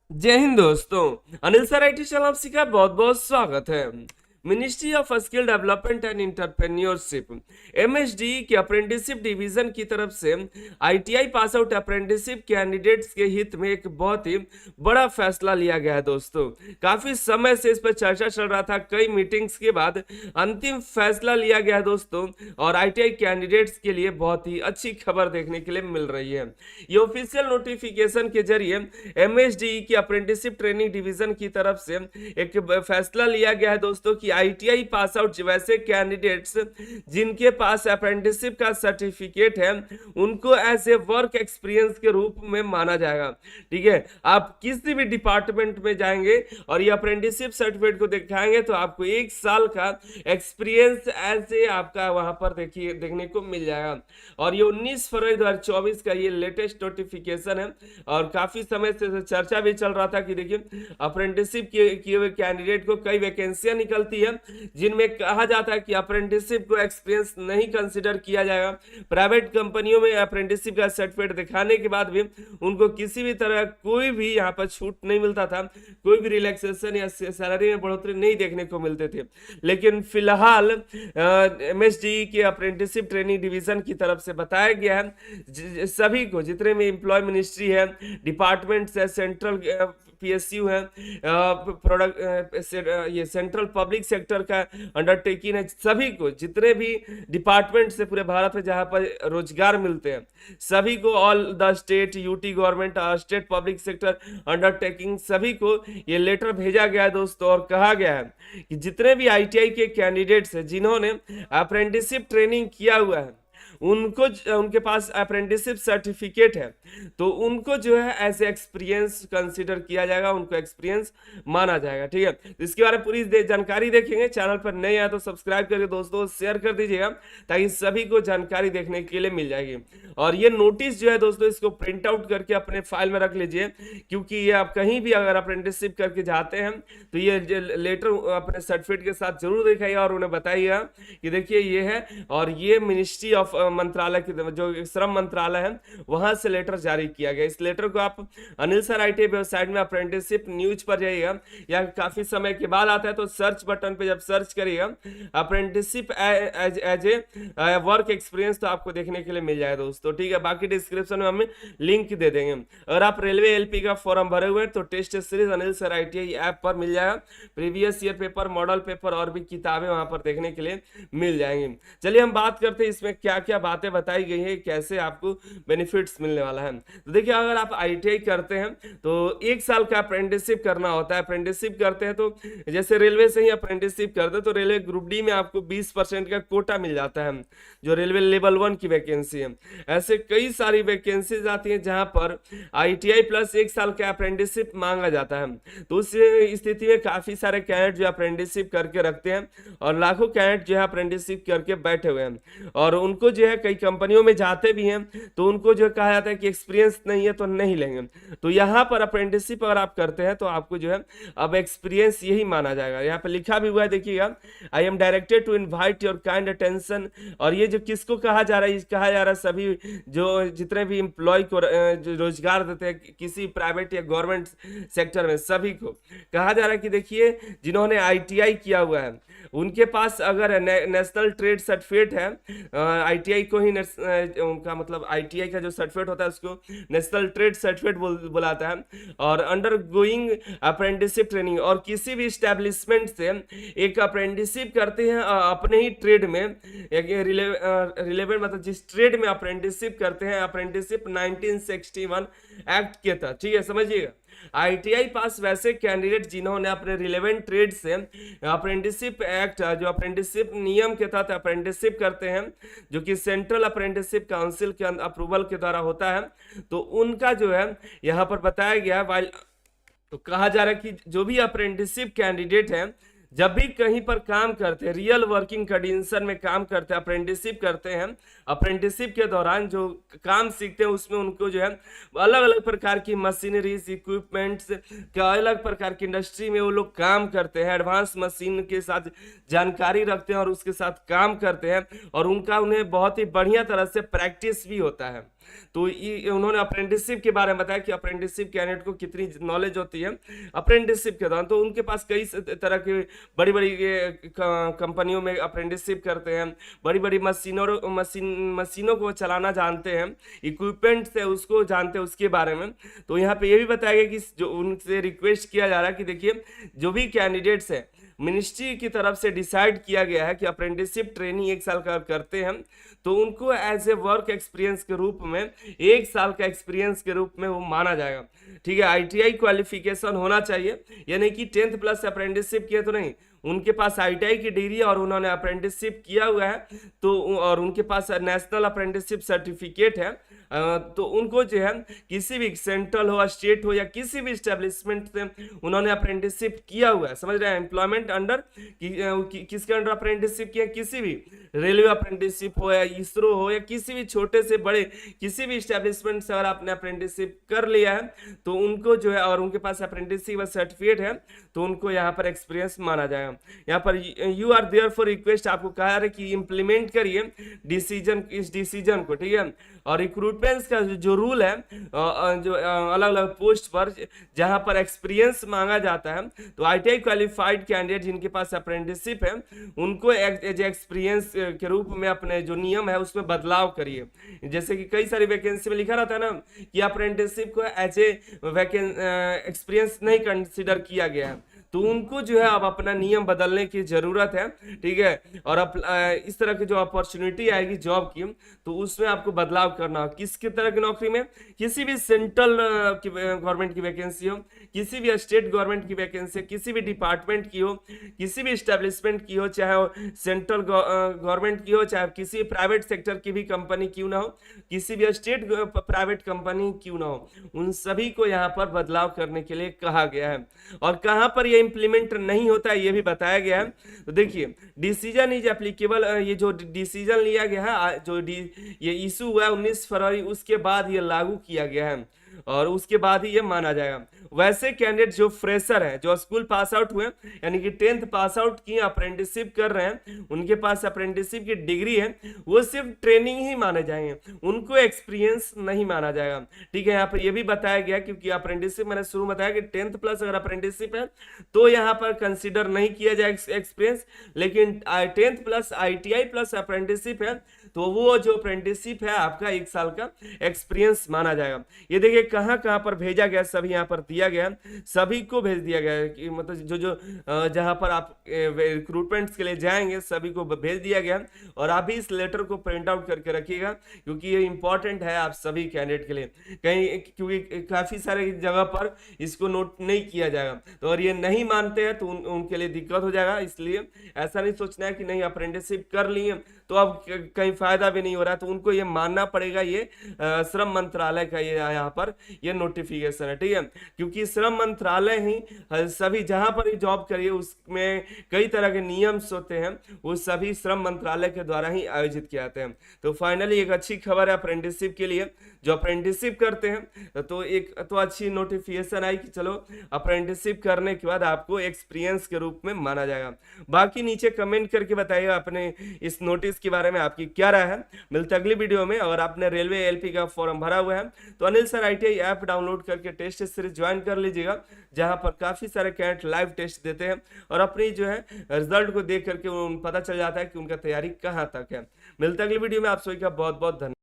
जय हिंद दोस्तों। Anil sir IT channel आप का बहुत बहुत स्वागत है। Ministry of skill development and entrepreneurship MSD के अप्रेंटिसशिप डिवीजन की तरफ से ITI pass out apprenticeship candidates के हित में एक बहुत ही बड़ा फैसला लिया गया है दोस्तों। काफी समय से इस पर चर्चा चल रहा था, कई मीटिंग्स के बाद अंतिम फैसला लिया गया है दोस्तों, और आईटीआई कैंडिडेट्स के लिए बहुत ही अच्छी खबर देखने के लिए मिल रही है। ये ऑफिशियल नोटिफिकेशन के जरिए एमएसडी की अप्रेंटिसशिप ट्रेनिंग डिवीजन की तरफ से एक फैसला लिया गया है दोस्तों कि आईटीआई पास आउट वैसे कैंडिडेट्स जिनके पास अप्रेंटिसशिप का सर्टिफिकेट है उनको एज ए वर्क एक्सपीरियंस के रूप में माना जाएगा। ठीक है, आप किसी भी डिपार्टमेंट में जाएंगे और ये अप्रेंटिसशिप सर्टिफिकेट को दिखाएंगे तो आपको 1 साल का एक्सपीरियंस एज ए आपका वहां पर देखने को मिल जाएगा। और ये 19 फरवरी 2024 का ये लेटेस्ट नोटिफिकेशन है, और काफी समय से चर्चा भी चल रहा था कि देखिए अप्रेंटिसशिप किए हुए कैंडिडेट को कई वैकेंसियां निकलती है जिनमें कहा जाता है कि अप्रेंटिसशिप को एक्सपीरियंस नहीं कंसीडर किया जाएगा। प्राइवेट कंपनियों में अप्रेंटिसशिप का सर्टिफिकेट दिखाने के बाद भी उनको किसी भी तरह कोई भी यहाँ पर छूट नहीं मिलता था, कोई भी रिलैक्सेशन या सैलरी में बढ़ोतरी नहीं देखने को मिलते थे। लेकिन फिलहाल एमएसडी के अप्रेंटिसशिप ट्रेनिंग डिवीजन की तरफ से बताया गया है सभी को, जितने भी एम्प्लॉय मिनिस्ट्री है, डिपार्टमेंट्स है, सेंट्रल पीएसयू है, प्रोडक्ट ये सेंट्रल पब्लिक सेक्टर का अंडरटेकिंग है, सभी को, जितने भी डिपार्टमेंट से पूरे भारत में जहां पर रोजगार मिलते हैं सभी को, all the state UT government state public sector undertaking सभी को ये लेटर भेजा गया है दोस्तों। और कहा गया है कि जितने भी आईटीआई के कैंडिडेट्स हैं जिन्होंने अप्रेंटिसशिप ट्रेनिंग किया हुआ है उनको, उनके पास अप्रेंटिसशिप सर्टिफिकेट है तो उनको जो है एज एक्सपीरियंस कंसीडर किया जाएगा, उनको एक्सपीरियंस माना जाएगा। ठीक है, तो इसके बारे में पूरी जानकारी देखेंगे। चैनल पर नए आए तो सब्सक्राइब करके दोस्तों शेयर कर दीजिएगा ताकि सभी को जानकारी देखने के लिए मिल जाएगी। और ये नोटिस जो है दोस्तों इसको प्रिंट आउट करके अपने फाइल में रख लीजिए, क्योंकि ये आप कहीं भी अगर अप्रेंटिसशिप करके जाते हैं तो ये लेटर अपने सर्टिफिकेट के साथ जरूर दिखाइएगा और उन्हें बताइएगा कि देखिए ये है, और ये मिनिस्ट्री ऑफ मंत्रालय की जो श्रम मंत्रालय है वहां से लेटर जारी किया गया। इस लेटर को आप अनिल सर आईटी वेबसाइट में अप्रेंटिसशिप न्यूज पर जाइएगा या काफी समय के बाद आता है तो सर्च बटन पे जब सर्च करिएगा apprenticeship as a work experience तो आपको देखने के लिए मिल जाएगा दोस्तों। ठीक है, बाकी डिस्क्रिप्शन में हमें लिंक दे देंगे। अगर आप रेलवे एलपी का फॉर्म भरे हुए हैं तो test series Anil sir ITI app पर मिल जाएगा, previous year paper, model paper और भी किताबें वहां पर देखने के लिए मिल जाएंगी। चलिए हम बात करते हैं इसमें क्या क्या बातें बताई गई है, कैसे आपको बेनिफिट्स मिलने वाला है। तो देखिए अगर आप आईटीआई करते हैं तो 1 साल का अप्रेंटिसशिप करना होता है। अप्रेंटिसशिप करते हैं तो जैसे रेलवे से ही अप्रेंटिसशिप करते हैं तो रेलवे ग्रुप डी में आपको 20% का कोटा मिल जाता है जो रेलवे लेवल 1 की वैकेंसी है। ऐसे कई सारी वैकेंसीज आती हैं जहां पर आईटीआई प्लस 1 साल का अप्रेंटिसशिप मांगा जाता है। तो उस स्थिति में काफी सारे कैंडिडेट जो अप्रेंटिसशिप करके रखते हैं और लाखों कैंडिडेट जो है अप्रेंटिसशिप करके बैठे हुए हैं, और उनको जो है कई कंपनियों में जाते भी हैं तो उनको जो कहा जाता है कि एक्सपीरियंस नहीं है तो नहीं लेंगे। तो यहाँ पर अप्रेंटिसशिप अगर आप करते हैं तो आपको जो है अब एक्सपीरियंस यही माना जाएगा। यहाँ पर लिखा भी हुआ है, देखिएगा, I am directed to invite your kind attention. और ये जो किसको कहा जा रहा है, कहा जा रहा है सभी जो जितने भी एम्प्लॉय को जो रोजगार देते हैं किसी प्राइवेट या गवर्नमेंट सेक्टर में, सभी को कहा जा रहा है कि देखिए जिन्होंने आईटीआई किया हुआ है उनके पास अगर नेशनल ट्रेड सर्टिफिकेट है, आईटीआई को ही उनका मतलब आईटीआई का जो सर्टिफिकेट होता है उसको नेशनल ट्रेड सर्टिफिकेट बुलाता है, और अंडर गोइंग अप्रेंटिसशिप ट्रेनिंग, और किसी भी स्टैब्लिशमेंट से एक अप्रेंटिसशिप करते हैं अपने ही ट्रेड में, एक रिलेवेंट मतलब जिस ट्रेड में अप्रेंटिसशिप करते हैं, अप्रेंटिसशिप 1961 एक्ट के तहत। ठीक है, समझिएगा, आईटीआई पास वैसे कैंडिडेट जिन्होंने अपने रिलेवेंट ट्रेड से अप्रेंटिसशिप एक्ट जो अप्रेंटिसशिप नियम के तहत अप्रेंटिसशिप करते हैं जो कि सेंट्रल अप्रेंटिसशिप काउंसिल के अप्रूवल के द्वारा होता है, तो उनका जो है यहाँ पर बताया गया है। तो कहा जा रहा है कि जो भी अप्रेंटिसशिप कैंडिडेट है जब भी कहीं पर काम करते हैं, रियल वर्किंग कंडीशन में काम करते हैं, अप्रेंटिसशिप करते हैं, अप्रेंटिसशिप के दौरान जो काम सीखते हैं उसमें उनको जो है अलग अलग प्रकार की मशीनरीज, इक्विपमेंट्स का अलग प्रकार की इंडस्ट्री में वो लोग काम करते हैं, एडवांस मशीन के साथ जानकारी रखते हैं और उसके साथ काम करते हैं, और उनका उन्हें बहुत ही बढ़िया तरह से प्रैक्टिस भी होता है। तो ये उन्होंने अप्रेंटिसशिप के बारे में बताया कि अप्रेंटिसशिप कैंडिडेट को कितनी नॉलेज होती है अप्रेंटिसशिप के दौरान। तो उनके पास कई तरह की बड़ी बड़ी कंपनियों में अप्रेंटिसशिप करते हैं, बड़ी बड़ी मशीनों को चलाना जानते हैं, इक्विपमेंट से उसको जानते हैं उसके बारे में। तो यहाँ पे ये भी बताया गया कि जो उनसे रिक्वेस्ट किया जा रहा है कि देखिए जो भी कैंडिडेट्स है मिनिस्ट्री की तरफ से डिसाइड किया गया है कि अप्रेंटिसशिप ट्रेनिंग 1 साल का करते हैं तो उनको एज ए वर्क एक्सपीरियंस के रूप में 1 साल का एक्सपीरियंस के रूप में वो माना जाएगा। ठीक है, आईटीआई क्वालिफिकेशन होना चाहिए, यानी कि 10th प्लस अप्रेंटिसशिप किया तो नहीं, उनके पास आईटीआई की डिग्री और उन्होंने अप्रेंटिसशिप किया हुआ है तो और उनके पास नेशनल अप्रेंटिसशिप सर्टिफिकेट है तो उनको जो है किसी भी सेंट्रल हो, स्टेट हो या किसी भी स्टैब्लिशमेंट से उन्होंने अप्रेंटिसशिप किया हुआ है, समझ रहे हैं, एम्प्लॉयमेंट अंडर किसके अंडर अप्रेंटिसशिप किया, किसी भी रेलवे अप्रेंटिसशिप हो या इसरो हो या किसी भी छोटे से बड़े किसी भी स्टैब्लिशमेंट से अगर आपने अप्रेंटिसशिप कर लिया है तो उनको जो है और उनके पास अप्रेंटिसशिप सर्टिफिकेट है तो उनको यहाँ पर एक्सपीरियंस माना जाएगा। यहाँ पर you are there for request आपको कहा है कि इंप्लीमेंट करिए डिसीजन, इस डिसीजन को, ठीक है। और रिक्रूटमेंट का जो रूल है जो अलग अलग पोस्ट पर जहां पर एक्सपीरियंस मांगा जाता है तो आईटीआई क्वालिफाइड कैंडिडेट जिनके पास अप्रेंटिसशिप है उनको एज एक्सपीरियंस के रूप में अपने जो नियम है उसमें बदलाव करिए। जैसे कि कई सारी वैकेंसी में लिखा रहता है ना कि अप्रेंटिसशिप को एज ए एक्सपीरियंस नहीं कंसिडर किया गया है तो उनको जो है अब अपना नियम बदलने की जरूरत है, ठीक है। और इस तरह की जो अपॉर्चुनिटी आएगी जॉब की तो उसमें आपको बदलाव करना हो। किसकी तरह की नौकरी में, किसी भी सेंट्रल गवर्नमेंट की वैकेंसी हो, किसी भी स्टेट गवर्नमेंट की वैकेंसी, किसी भी डिपार्टमेंट की हो, किसी भी इस्टेब्लिशमेंट की हो, चाहे वो सेंट्रल गवर्नमेंट की हो, चाहे किसी प्राइवेट सेक्टर की भी कंपनी क्यों ना हो, किसी भी स्टेट प्राइवेट कंपनी क्यों ना हो, उन सभी को यहाँ पर बदलाव करने के लिए कहा गया है। और कहाँ पर ये इंप्लीमेंट नहीं होता है ये भी बताया गया है। तो देखिए डिसीजन इज एप्लीकेबल, ये जो डिसीजन लिया गया है जो ये इशू हुआ है 19 फरवरी उसके बाद ये लागू किया गया है और उसके बाद ही ये माना जाएगा। वैसे कैंडिडेट जो फ्रेशर हैं, जो स्कूल पास आउट हुए यानी कि 10th पास आउट की अप्रेंटिसशिप कर रहे हैं, उनके पास अप्रेंटिसशिप की डिग्री है, वो सिर्फ ट्रेनिंग ही माने जाएंगे, उनको एक्सपीरियंस नहीं माना जाएगा। ठीक है, यहाँ पर ये भी बताया गया क्योंकि अप्रेंटिसशिप मैंने शुरू में बताया कि 10th प्लस अगर अप्रेंटिसशिप है तो यहाँ पर कंसिडर नहीं किया जाए एक्सपीरियंस, लेकिन 10th plus ITI plus apprenticeship है तो वो जो अप्रेंटिसशिप है आपका 1 साल का एक्सपीरियंस माना जाएगा। ये देखिए कहां कहां पर भेजा गया, सभी यहां पर दिया गया, सभी को भेज दिया गया है कि मतलब जो जहां पर आप रिक्रूटमेंट्स के लिए जाएंगे सभी को भेज दिया गया। और आप भी इस लेटर को प्रिंट आउट करके रखिएगा क्योंकि ये इंपॉर्टेंट है आप सभी कैंडिडेट के लिए, कहीं क्योंकि काफी सारे जगह पर इसको नोट नहीं किया जाएगा तो और ये नहीं मानते हैं तो उनके लिए दिक्कत हो जाएगा। इसलिए ऐसा नहीं सोचना है कि नहीं अप्रेंटिसशिप कर लिए तो अब कहीं फायदा भी नहीं हो रहा है, तो उनको ये मानना पड़ेगा। ये श्रम मंत्रालय का ये यहाँ पर ये नोटिफिकेशन है, ठीक है, क्योंकि श्रम मंत्रालय ही सभी जहां पर ही जॉब करिए उसमें कई तरह के नियम्स होते हैं, वो सभी श्रम मंत्रालय के द्वारा ही आयोजित किए जाते हैं। तो फाइनली एक अच्छी खबर है अप्रेंटिसशिप के लिए, जो अप्रेंटिसशिप करते हैं तो एक तो अच्छी नोटिफिकेशन आई कि चलो अप्रेंटिसशिप करने के बाद आपको एक्सपीरियंस के रूप में माना जाएगा। बाकी नीचे कमेंट करके बताइएगा अपने इस नोटिस के बारे में आपकी क्या राय है। मिलते अगली वीडियो में। अगर आपने रेलवे एलपी का फॉर्म भरा हुआ है तो Anil sir ITI app download करके टेस्ट सीरीज ज्वाइन कर लीजिएगा, जहां पर काफी सारे कैंडिडेट लाइव टेस्ट देते हैं और अपनी जो है रिजल्ट को देख करके पता चल जाता है कि उनका तैयारी कहां तक है। मिलते अगली वीडियो में, आप सभी का बहुत बहुत धन्यवाद।